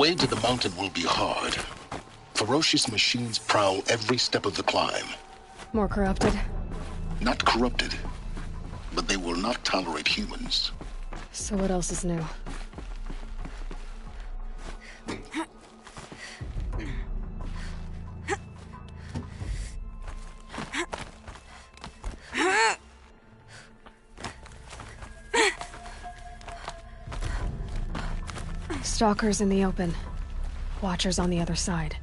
way to the mountain will be hard. Ferocious machines prowl every step of the climb. More corrupted? Not corrupted, but they will not tolerate humans. So what else is new? Stalkers in the open. Watchers on the other side.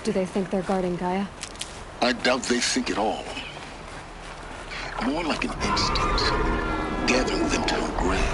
Do they think they're guarding Gaia? I doubt they think at all. More like an instinct, gathering them to her grave.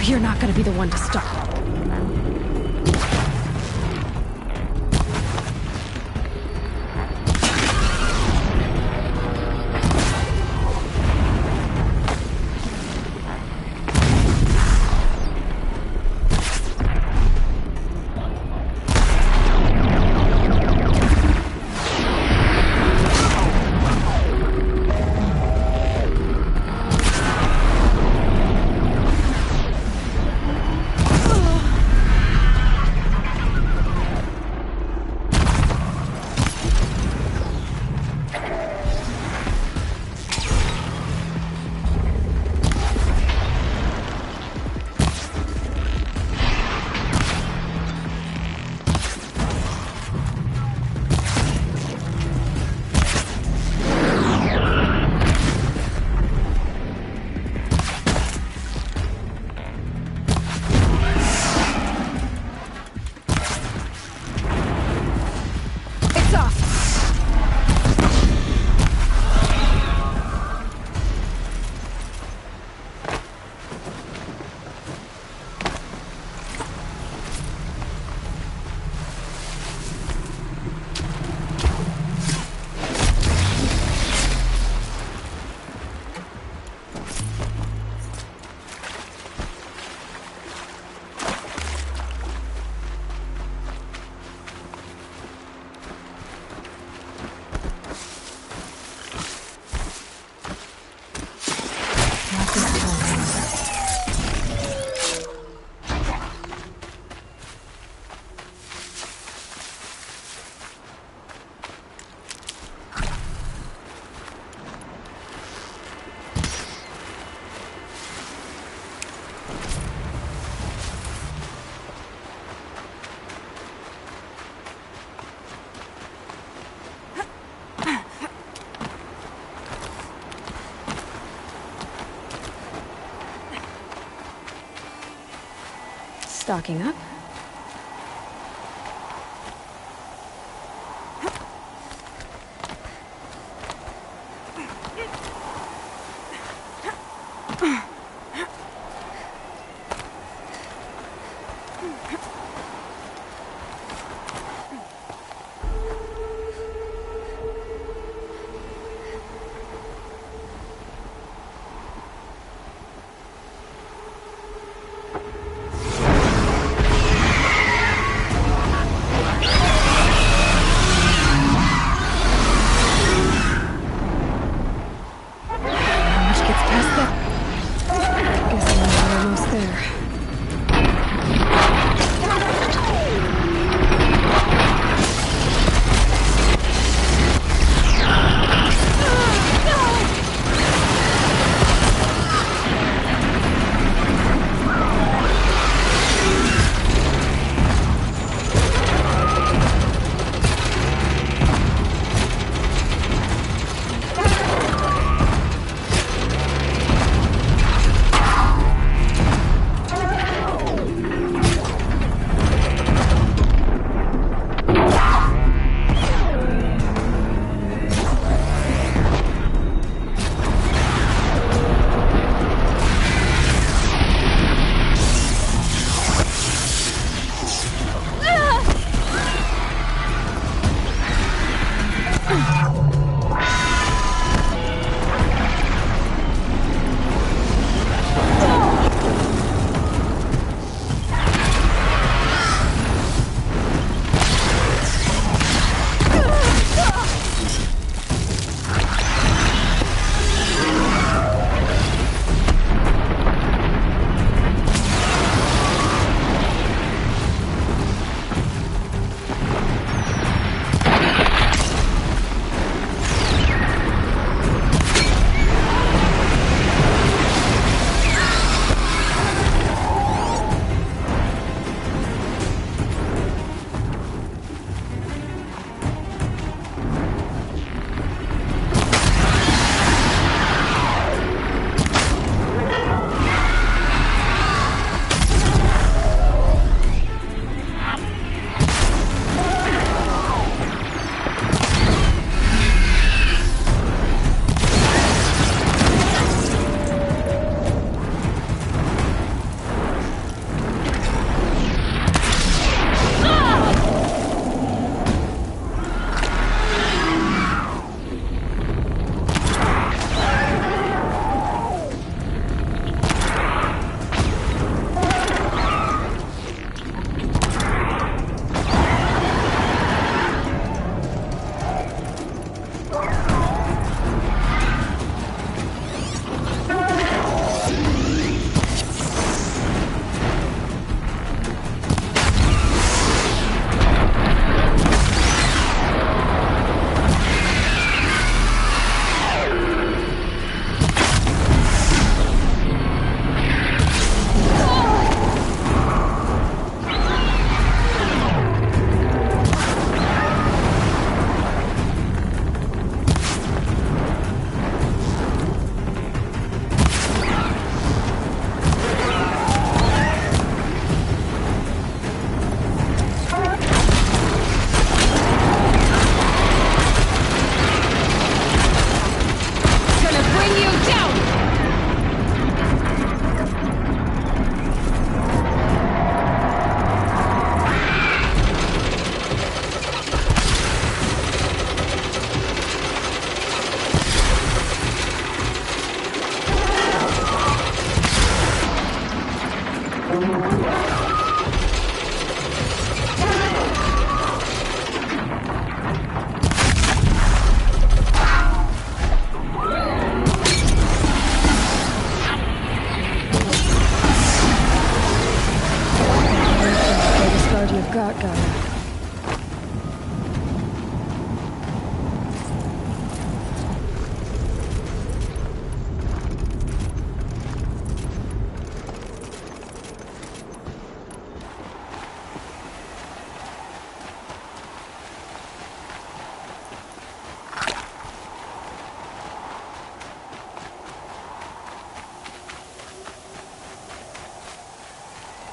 You're not gonna be the one to stop. Stocking up.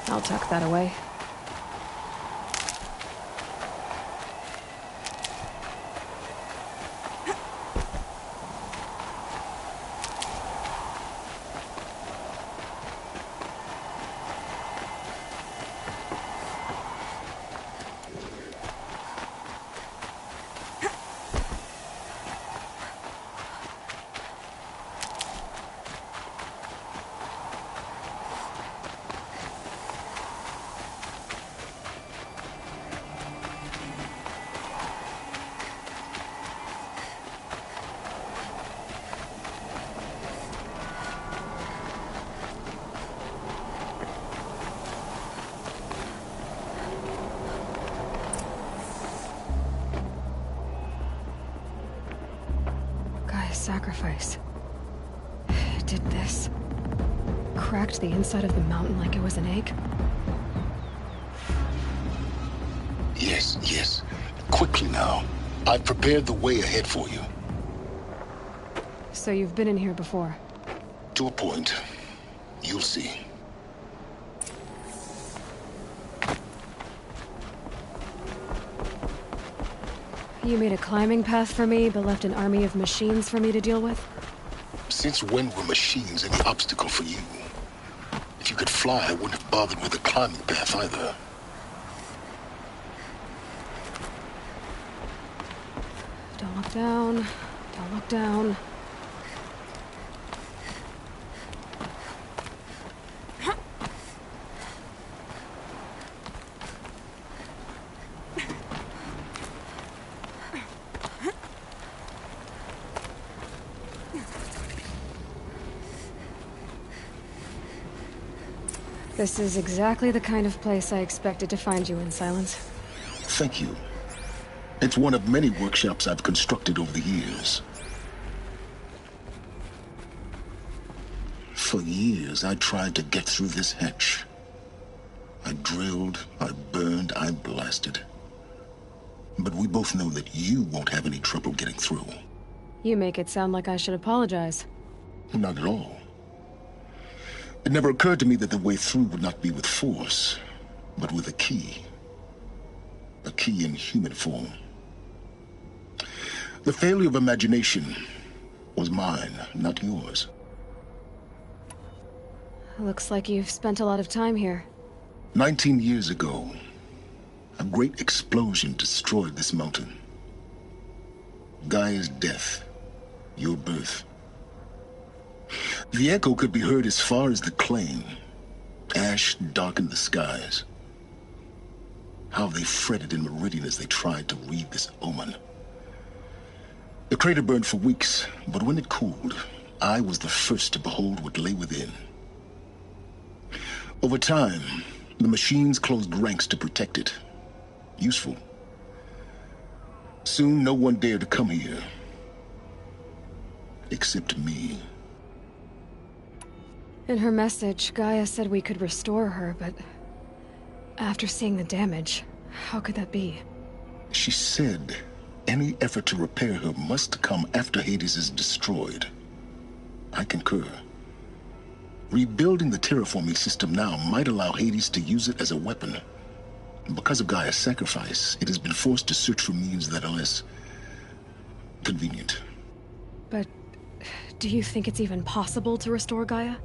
I'll tuck that away. Sacrifice. It did this. Cracked the inside of the mountain like it was an egg. Yes. Quickly now. I've prepared the way ahead for you. So you've been in here before? To a point. You'll see. You made a climbing path for me, but left an army of machines for me to deal with? Since when were machines any obstacle for you? If you could fly, I wouldn't have bothered with a climbing path either. Don't look down. Don't look down. This is exactly the kind of place I expected to find you in, Silence. Thank you. It's one of many workshops I've constructed over the years. For years, I tried to get through this hatch. I drilled, I burned, I blasted. But we both know that you won't have any trouble getting through. You make it sound like I should apologize. Not at all. It never occurred to me that the way through would not be with force, but with a key. A key in human form. The failure of imagination was mine, not yours. Looks like you've spent a lot of time here. 19 years ago, a great explosion destroyed this mountain. Gaia's death, your birth. The echo could be heard as far as the claim. Ash darkened the skies. How they fretted in Meridian as they tried to read this omen. The crater burned for weeks, but when it cooled, I was the first to behold what lay within. Over time, the machines closed ranks to protect it. Useful. Soon, no one dared to come here. Except me. In her message, Gaia said we could restore her, but after seeing the damage, how could that be? She said any effort to repair her must come after Hades is destroyed. I concur. Rebuilding the terraforming system now might allow Hades to use it as a weapon. Because of Gaia's sacrifice, it has been forced to search for means that are less convenient. But do you think it's even possible to restore Gaia?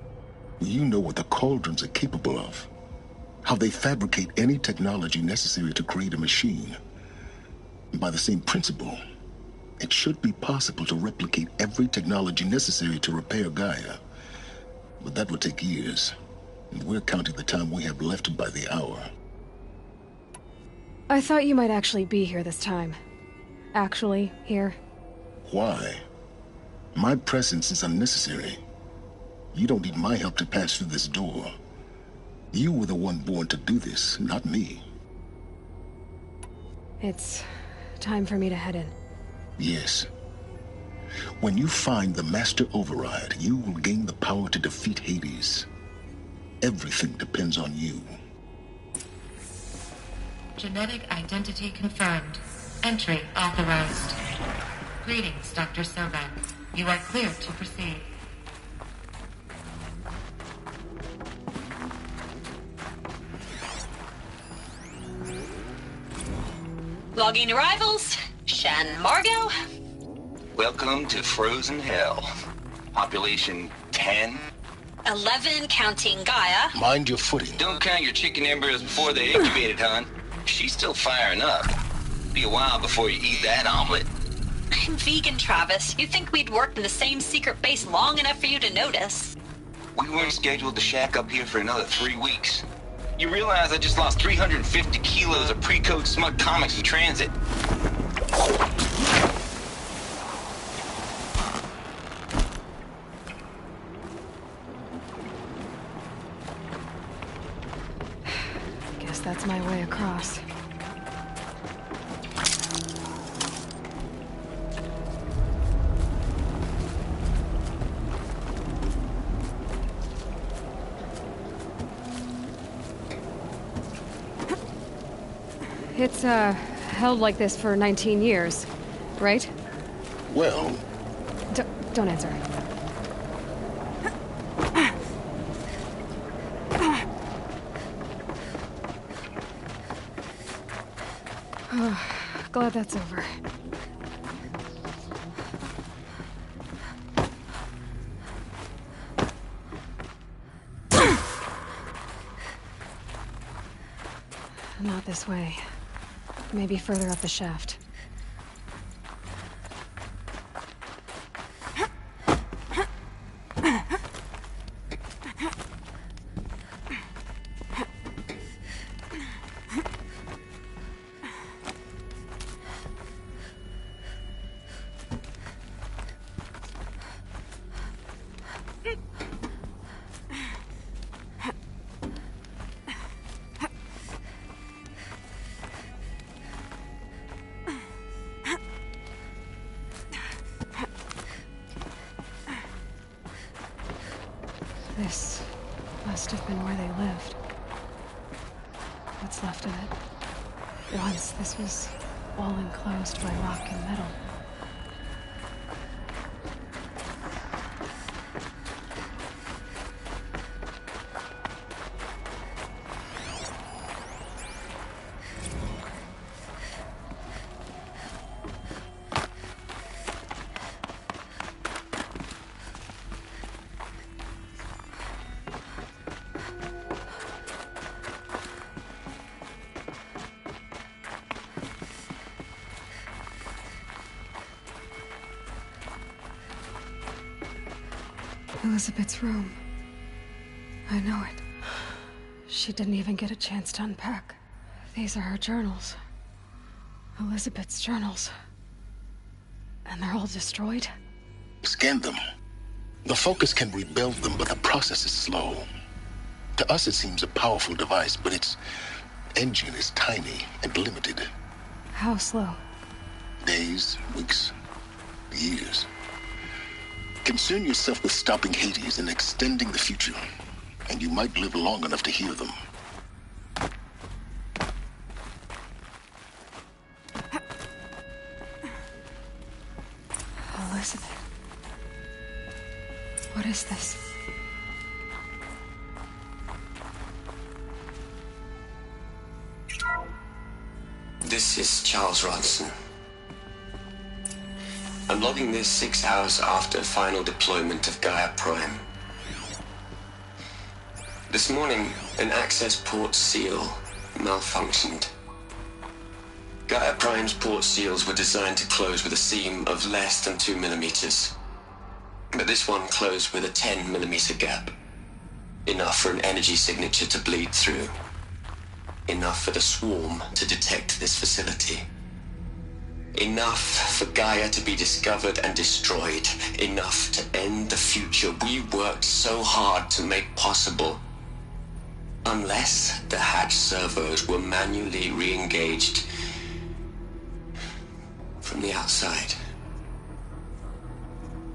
You know what the Cauldrons are capable of. How they fabricate any technology necessary to create a machine. By the same principle, it should be possible to replicate every technology necessary to repair Gaia. But that would take years, and we're counting the time we have left by the hour. I thought you might actually be here this time. Actually, here. Why? My presence is unnecessary. You don't need my help to pass through this door. You were the one born to do this, not me. It's time for me to head in. Yes. When you find the Master Override, you will gain the power to defeat Hades. Everything depends on you. Genetic identity confirmed. Entry authorized. Greetings, Dr. Sobek. You are cleared to proceed. Logging arrivals. Shan Margot. Welcome to Frozen Hell. Population 10. 11 counting Gaia. Mind your footing. Don't count your chicken embryos before they incubated, hon. She's still firing up. Be a while before you eat that omelet. I'm vegan, Travis. You'd think we'd worked in the same secret base long enough for you to notice. We weren't scheduled to shack up here for another 3 weeks. You realize I just lost 350 kilos of pre-code smug comics in transit? Guess that's my way across. It's, held like this for 19 years, right? Well, Don't answer. Oh, glad that's over. Not this way. Maybe further up the shaft. This must have been where they lived. What's left of it. Once this was all enclosed by rock and metal. Elizabeth's room. I know it. She didn't even get a chance to unpack. These are her journals. Elizabeth's journals. And they're all destroyed? scan them. The Focus can rebuild them, but the process is slow. To us, it seems a powerful device, but its engine is tiny and limited. How slow? Days, weeks, years. Concern yourself with stopping Hades and extending the future, and you might live long enough to hear them. Elizabeth. What is this? This is Charles Ronson. I'm logging this 6 hours after final deployment of Gaia Prime. This morning, an access port seal malfunctioned. Gaia Prime's port seals were designed to close with a seam of less than 2 millimeters. But this one closed with a 10 millimeter gap. Enough for an energy signature to bleed through. Enough for the swarm to detect this facility. Enough for Gaia to be discovered and destroyed. Enough to end the future we worked so hard to make possible. Unless the hatch servos were manually re-engaged from the outside.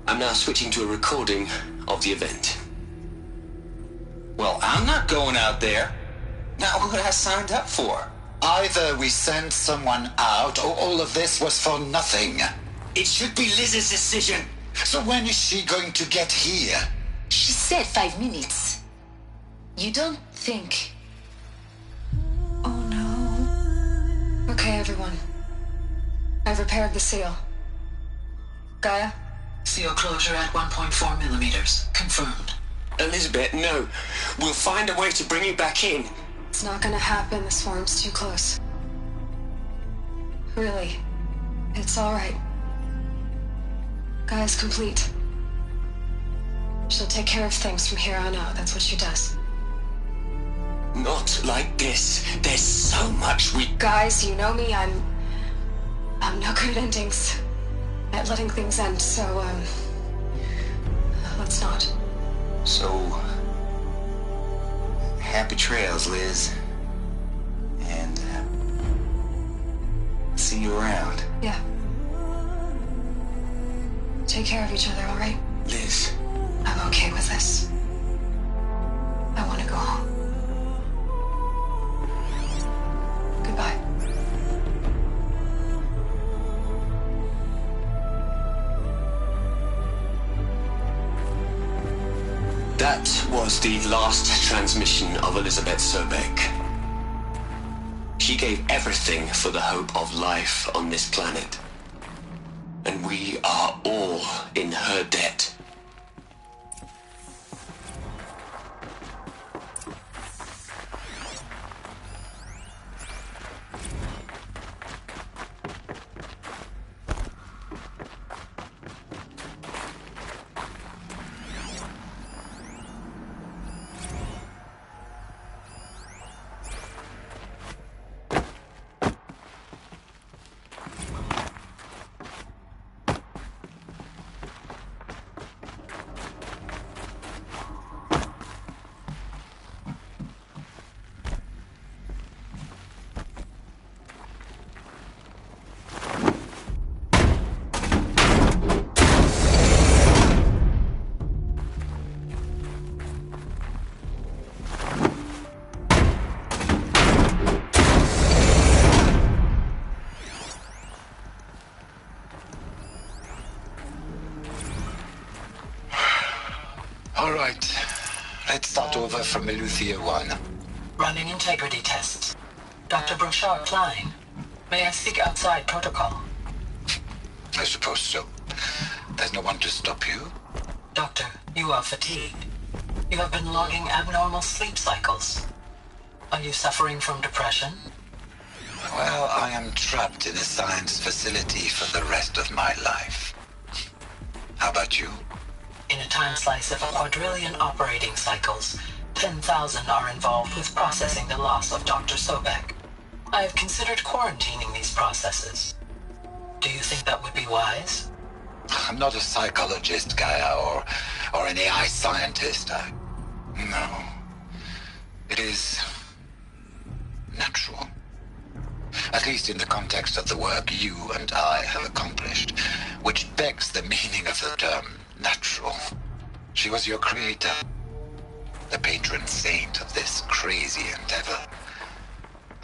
I'm now switching to a recording of the event. Well, I'm not going out there. Not what I signed up for. Either we send someone out, or all of this was for nothing. It should be Liz's decision. So when is she going to get here? She said 5 minutes. You don't think... Oh no. Okay, everyone. I've repaired the seal. Gaia? Seal closure at 1.4 millimeters. Confirmed. Elizabeth, no. We'll find a way to bring you back in. It's not gonna happen. The swarm's too close. Really. It's alright. Gaia's complete. She'll take care of things from here on out. That's what she does. Not like this. There's so much we... Guys, you know me. I'm no good at endings. At letting things end, so, let's not. So... happy trails, Liz. And... see you around. Yeah. Take care of each other, alright? Liz. I'm okay with this. I want to go home. Goodbye. That was the last transmission of Elizabeth Sobek. She gave everything for the hope of life on this planet. And we are all in her debt. Over from Eleuthia 1. Running integrity tests. Dr. Brochard Klein, may I speak outside protocol? I suppose so. There's no one to stop you? Doctor, you are fatigued. You have been logging abnormal sleep cycles. Are you suffering from depression? Well, I am trapped in a science facility for the rest of my life. How about you? In a time slice of a quadrillion operating cycles, 10,000 are involved with processing the loss of Dr. Sobek. I have considered quarantining these processes. Do you think that would be wise? I'm not a psychologist, Gaia, or an AI scientist. No. It is... natural. At least in the context of the work you and I have accomplished, which begs the meaning of the term natural. She was your creator. The patron saint of this crazy endeavor.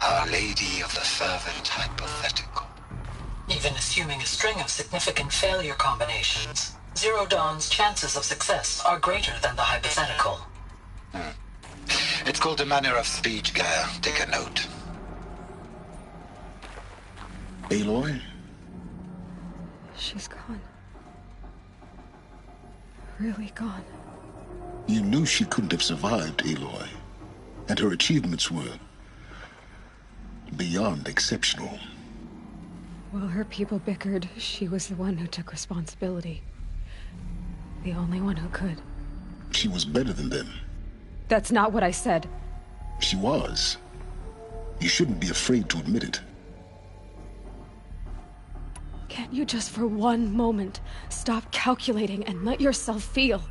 Our Lady of the Fervent Hypothetical. Even assuming a string of significant failure combinations, Zero Dawn's chances of success are greater than the hypothetical. It's called a manner of speech, Gaia. Take a note. Aloy? She's gone. Really gone. You knew she couldn't have survived, Aloy. And her achievements were... beyond exceptional. While her people bickered, she was the one who took responsibility. The only one who could. She was better than them. That's not what I said. She was. You shouldn't be afraid to admit it. Can't you just for one moment stop calculating and let yourself feel?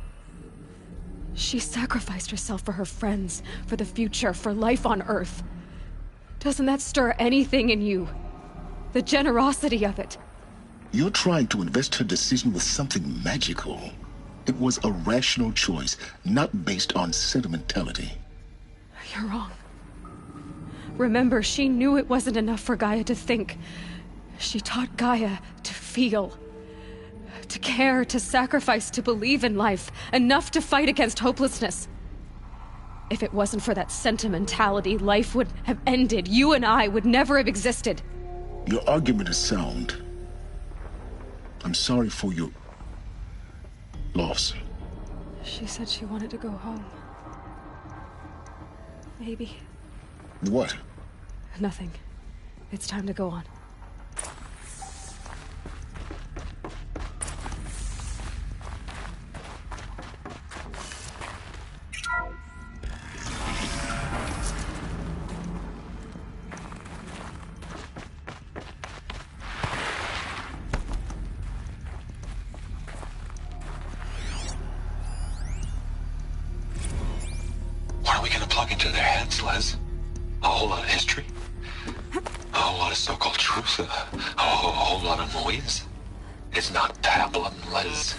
She sacrificed herself for her friends, for the future, for life on Earth. Doesn't that stir anything in you? The generosity of it. You're trying to invest her decision with something magical. It was a rational choice, not based on sentimentality. You're wrong. Remember, she knew it wasn't enough for Gaia to think. She taught Gaia to feel. To care, to sacrifice, to believe in life. Enough to fight against hopelessness. If it wasn't for that sentimentality, life would have ended. You and I would never have existed. Your argument is sound, I'm sorry for your loss. She said she wanted to go home. Maybe. What? Nothing. It's time to go on. What are we gonna plug into their heads, Les? A whole lot of history? A whole lot of so-called truth? A whole lot of noise? It's not pablum, Les.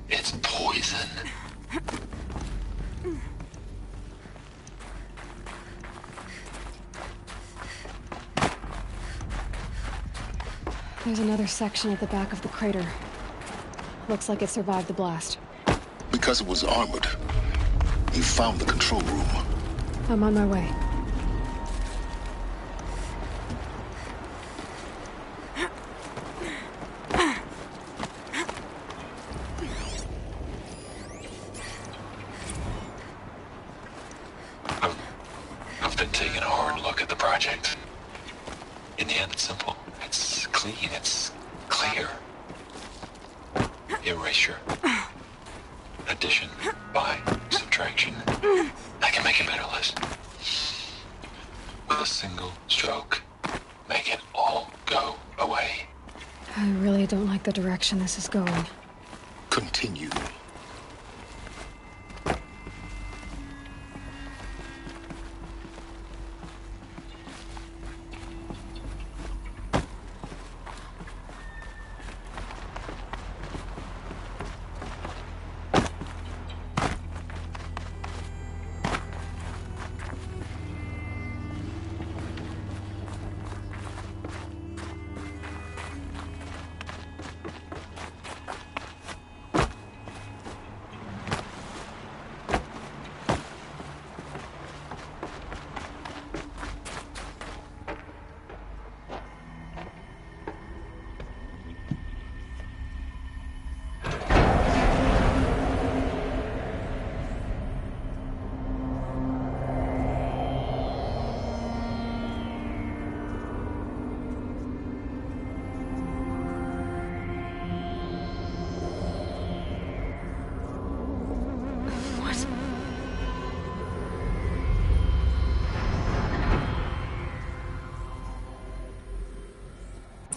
It's poison. There's another section at the back of the crater. Looks like it survived the blast. Because it was armored. You found the control room. I'm on my way. I've been taking a hard look at the project. In the end, it's simple. It's clean. It's clear. Erasure. Addition. By. Subtraction. I can make it better, Liz. With a single stroke. Make it all go away. I really don't like the direction this is going. Continue.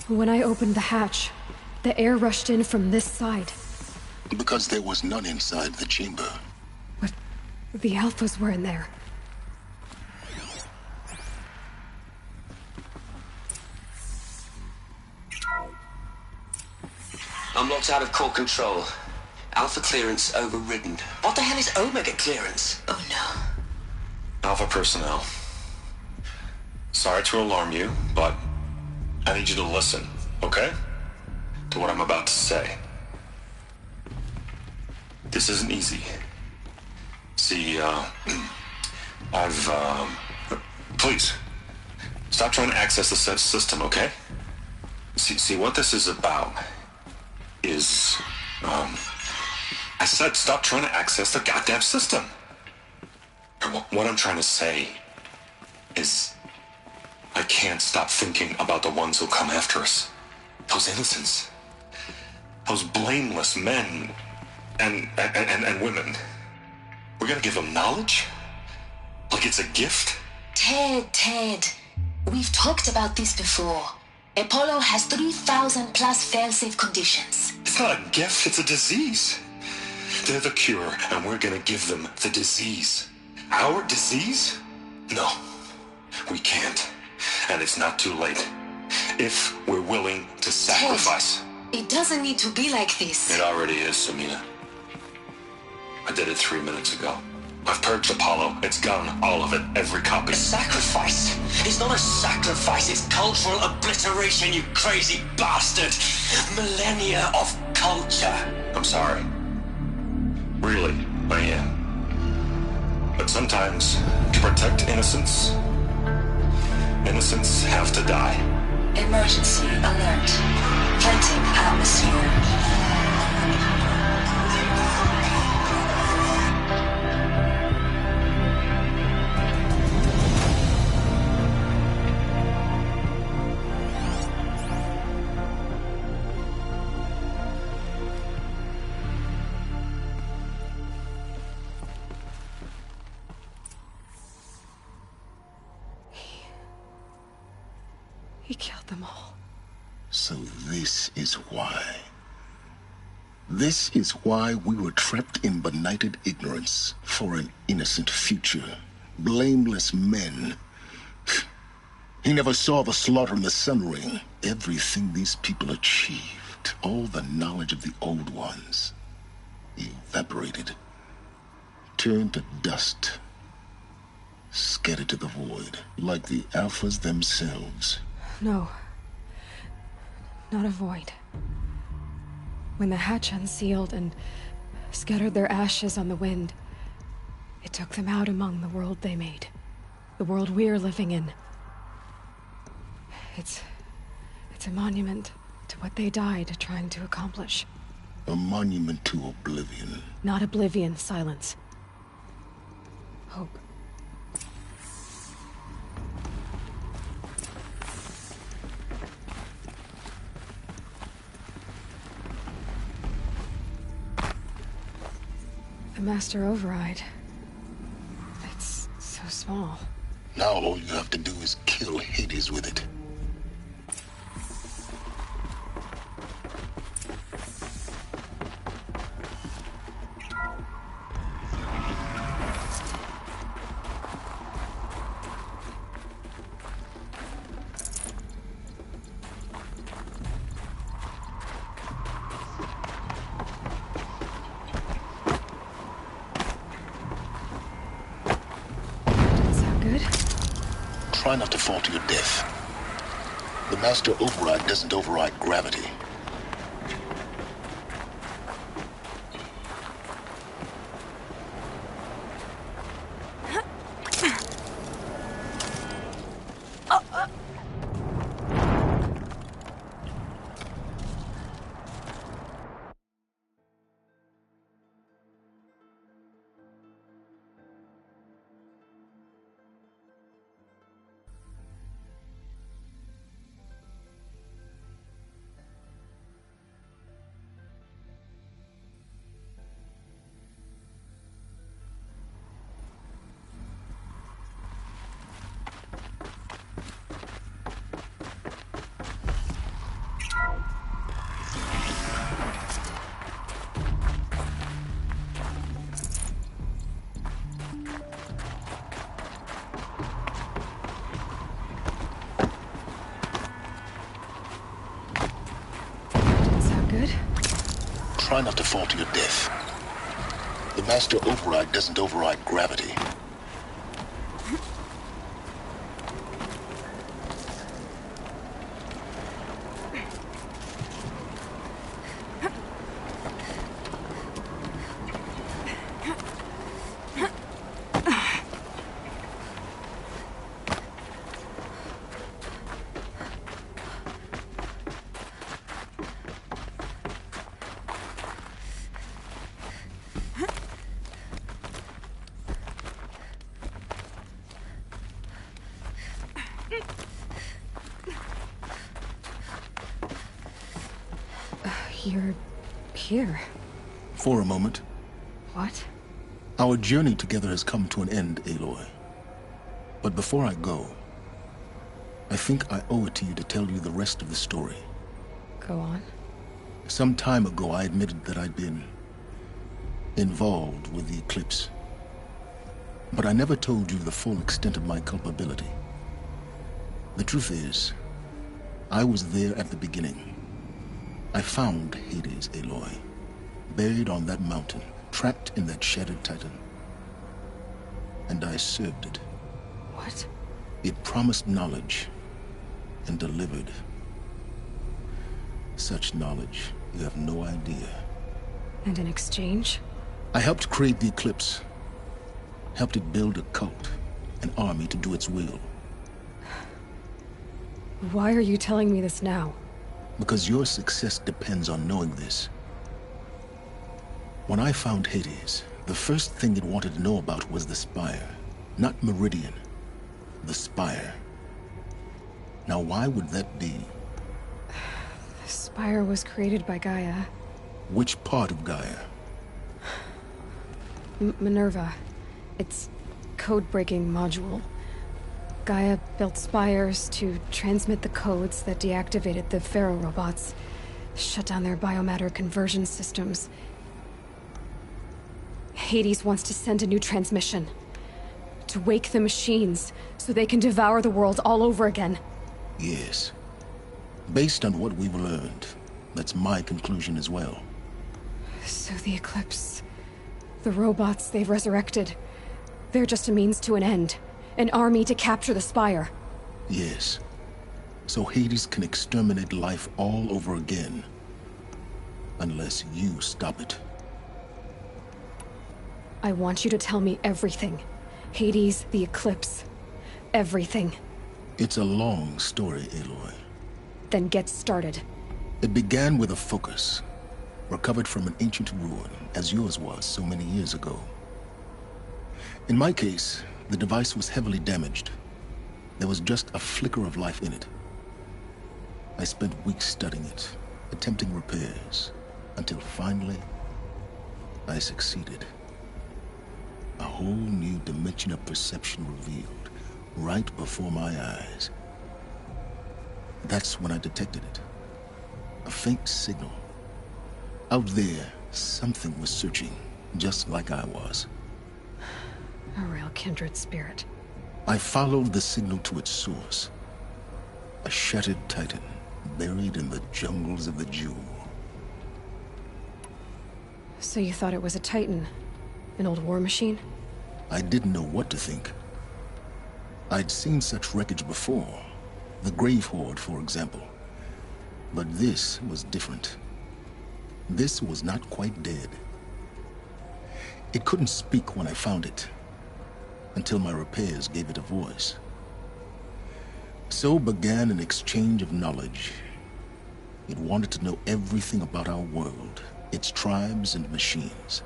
When I opened the hatch, the air rushed in from this side. Because there was none inside the chamber. But the Alphas were in there. I'm locked out of core control. Alpha clearance overridden. What the hell is Omega clearance? Oh no. Alpha personnel. Sorry to alarm you, but I need you to listen, okay? To what I'm about to say. This isn't easy. See, please, stop trying to access the system, okay? See, what this is about is, I said stop trying to access the goddamn system. What I'm trying to say is I can't stop thinking about the ones who come after us. Those innocents. Those blameless men and women. We're gonna give them knowledge? Like it's a gift? Ted. We've talked about this before. Apollo has 3,000 plus fail-safe conditions. It's not a gift, it's a disease. They're the cure, and we're gonna give them the disease. Our disease? No, we can't. And it's not too late. If we're willing to sacrifice. Ted, it doesn't need to be like this. It already is, Samina. I did it 3 minutes ago. I've purged Apollo. It's gone. All of it. Every copy. A sacrifice? It's not a sacrifice. It's cultural obliteration, you crazy bastard. Millennia of culture. I'm sorry. Really, I am. But sometimes, to protect innocence, innocents have to die. Emergency alert. Entering atmosphere. He killed them all. So this is why. This is why we were trapped in benighted ignorance for an innocent future. Blameless men. He never saw the slaughter in the Sun Ring. Everything these people achieved, all the knowledge of the old ones, evaporated, turned to dust, scattered to the void, like the Alphas themselves. No. Not a void. When the hatch unsealed and scattered their ashes on the wind, it took them out among the world they made. The world we're living in. It's a monument to what they died trying to accomplish. A monument to oblivion. Not oblivion, silence. Hope. The Master Override. It's so small. Now all you have to do is kill Hades with it. Try not to fall to your death. The Master Override doesn't override gravity. Try not to fall to your death. The Master Override doesn't override gravity. You're here. For a moment. What? Our journey together has come to an end, Aloy. But before I go, I think I owe it to you to tell you the rest of the story. Go on. Some time ago, I admitted that I'd been involved with the eclipse. But I never told you the full extent of my culpability. The truth is, I was there at the beginning. I found Hades, Aloy, buried on that mountain, trapped in that shattered titan. And I served it. What? It promised knowledge and delivered. Such knowledge, you have no idea. And in exchange? I helped create the Eclipse. Helped it build a cult, an army to do its will. Why are you telling me this now? Because your success depends on knowing this. When I found Hades, the first thing it wanted to know about was the Spire. Not Meridian. The Spire. Now, why would that be? The Spire was created by Gaia. Which part of Gaia? Minerva. Its code-breaking module. Gaia built spires to transmit the codes that deactivated the Pharaoh robots, shut down their biomatter conversion systems. Hades wants to send a new transmission. To wake the machines, so they can devour the world all over again. Yes. Based on what we've learned, that's my conclusion as well. So the Eclipse... the robots they've resurrected... they're just a means to an end. An army to capture the Spire. Yes. So Hades can exterminate life all over again. Unless you stop it. I want you to tell me everything. Hades, the Eclipse. Everything. It's a long story, Aloy. Then get started. It began with a focus. Recovered from an ancient ruin, as yours was so many years ago. In my case, the device was heavily damaged. There was just a flicker of life in it. I spent weeks studying it, attempting repairs, until finally, I succeeded. A whole new dimension of perception revealed, right before my eyes. That's when I detected it. A faint signal. Out there, something was searching, just like I was. A real kindred spirit. I followed the signal to its source. A shattered titan, buried in the jungles of the Jewel. So you thought it was a titan? An old war machine? I didn't know what to think. I'd seen such wreckage before. The Grave Horde, for example. But this was different. This was not quite dead. It couldn't speak when I found it, until my repairs gave it a voice. So began an exchange of knowledge. It wanted to know everything about our world, its tribes and machines.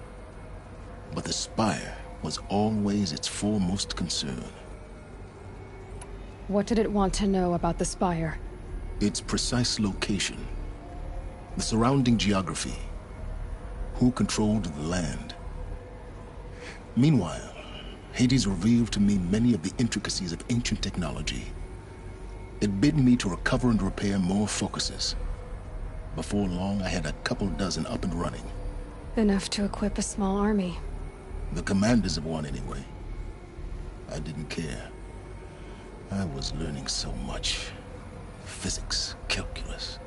But the Spire was always its foremost concern. What did it want to know about the Spire? Its precise location, the surrounding geography, who controlled the land. Meanwhile, Hades revealed to me many of the intricacies of ancient technology. It bid me to recover and repair more focuses. Before long, I had a couple dozen up and running. Enough to equip a small army. The commanders of one, anyway. I didn't care. I was learning so much. Physics, calculus.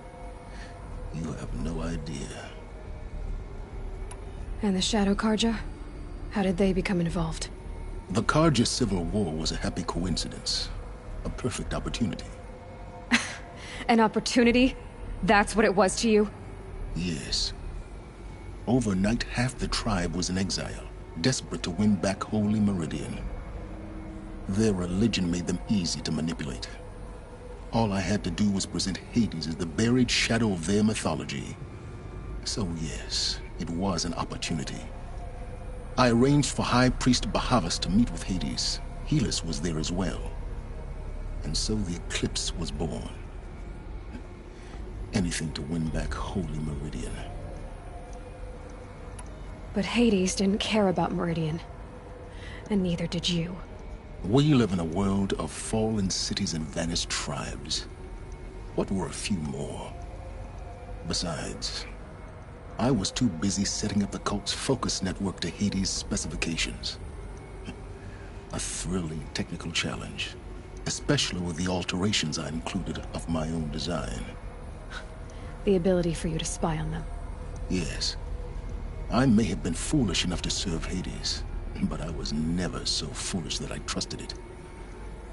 You have no idea. And the Shadow Karja? How did they become involved? The Karja Civil War was a happy coincidence. A perfect opportunity. An opportunity? That's what it was to you? Yes. Overnight, half the tribe was in exile, desperate to win back Holy Meridian. Their religion made them easy to manipulate. All I had to do was present Hades as the buried shadow of their mythology. So yes, it was an opportunity. I arranged for High Priest Bahavas to meet with Hades. Helis was there as well. And so the Eclipse was born. Anything to win back Holy Meridian. But Hades didn't care about Meridian. And neither did you. We live in a world of fallen cities and vanished tribes. What were a few more? Besides, I was too busy setting up the cult's focus network to Hades' specifications. A thrilling technical challenge, especially with the alterations I included of my own design. The ability for you to spy on them. Yes. I may have been foolish enough to serve Hades, but I was never so foolish that I trusted it.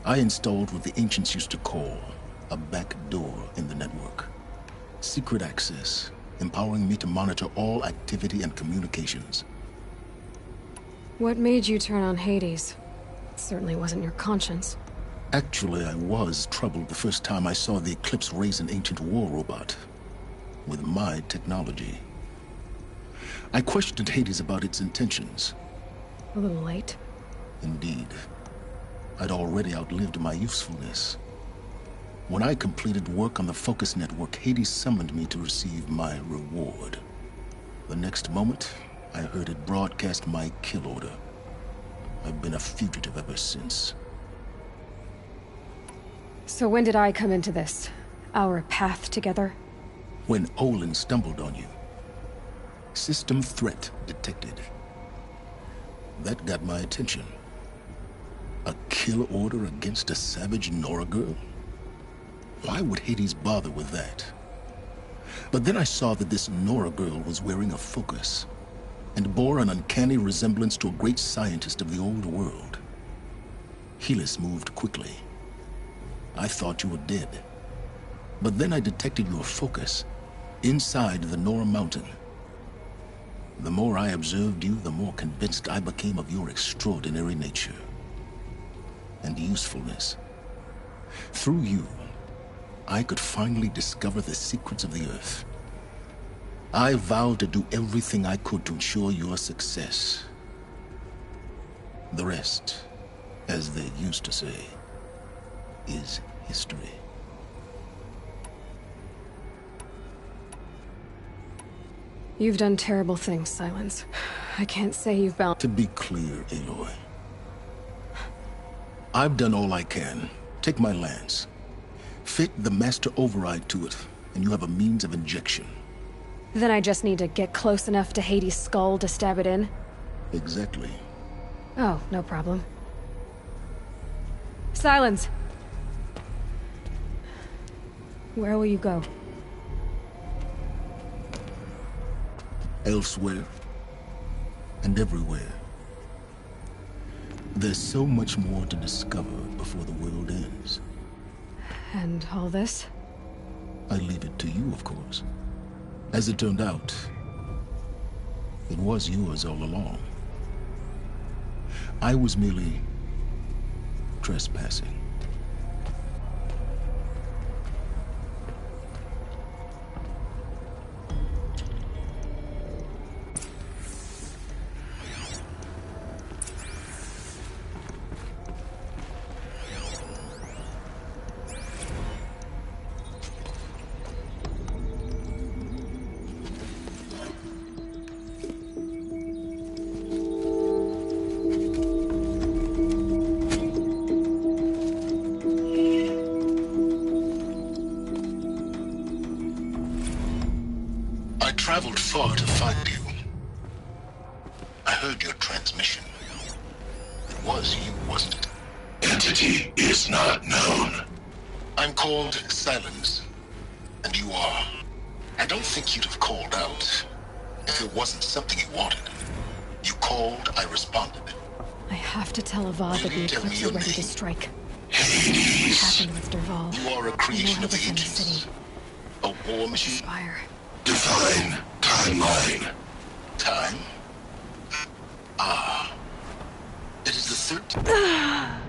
I installed what the ancients used to call a back door in the network. Secret access, empowering me to monitor all activity and communications. What made you turn on Hades? It certainly wasn't your conscience. Actually, I was troubled the first time I saw the Eclipse raise an ancient war robot. with my technology. I questioned Hades about its intentions. A little late. Indeed. I'd already outlived my usefulness. When I completed work on the Focus Network, Hades summoned me to receive my reward. The next moment, I heard it broadcast my kill order. I've been a fugitive ever since. So when did I come into this? Our path together? When Olin stumbled on you. System threat detected. That got my attention. A kill order against a savage Nora girl? Why would Hades bother with that? But then I saw that this Nora girl was wearing a focus, and bore an uncanny resemblance to a great scientist of the old world. Helis moved quickly. I thought you were dead. But then I detected your focus inside the Nora mountain. The more I observed you, the more convinced I became of your extraordinary nature and usefulness. Through you, I could finally discover the secrets of the Earth. I vowed to do everything I could to ensure your success. The rest, as they used to say, is history. You've done terrible things, Silence. I can't say you've balanced. To be clear, Aloy, I've done all I can. Take my lance. Fit the master override to it, and you have a means of injection. Then I just need to get close enough to Hades' skull to stab it in? Exactly. Oh, no problem. Silence! Where will you go? Elsewhere. And everywhere. There's so much more to discover before the world ends. And all this? I leave it to you, of course. As it turned out, it was yours all along. I was merely trespassing. I traveled far to find you. I heard your transmission. It was you, wasn't it? Entity is not known. I'm called Silence, and you are. I don't think you'd have called out if it wasn't something you wanted. You called, I responded. I have to tell Avad that the Eclipse are ready to strike. Hades. What happened with Derval? You are a creation of the Defend the ancients. city. A war machine. Fire. Divine timeline. Time? Ah. It is the 13th.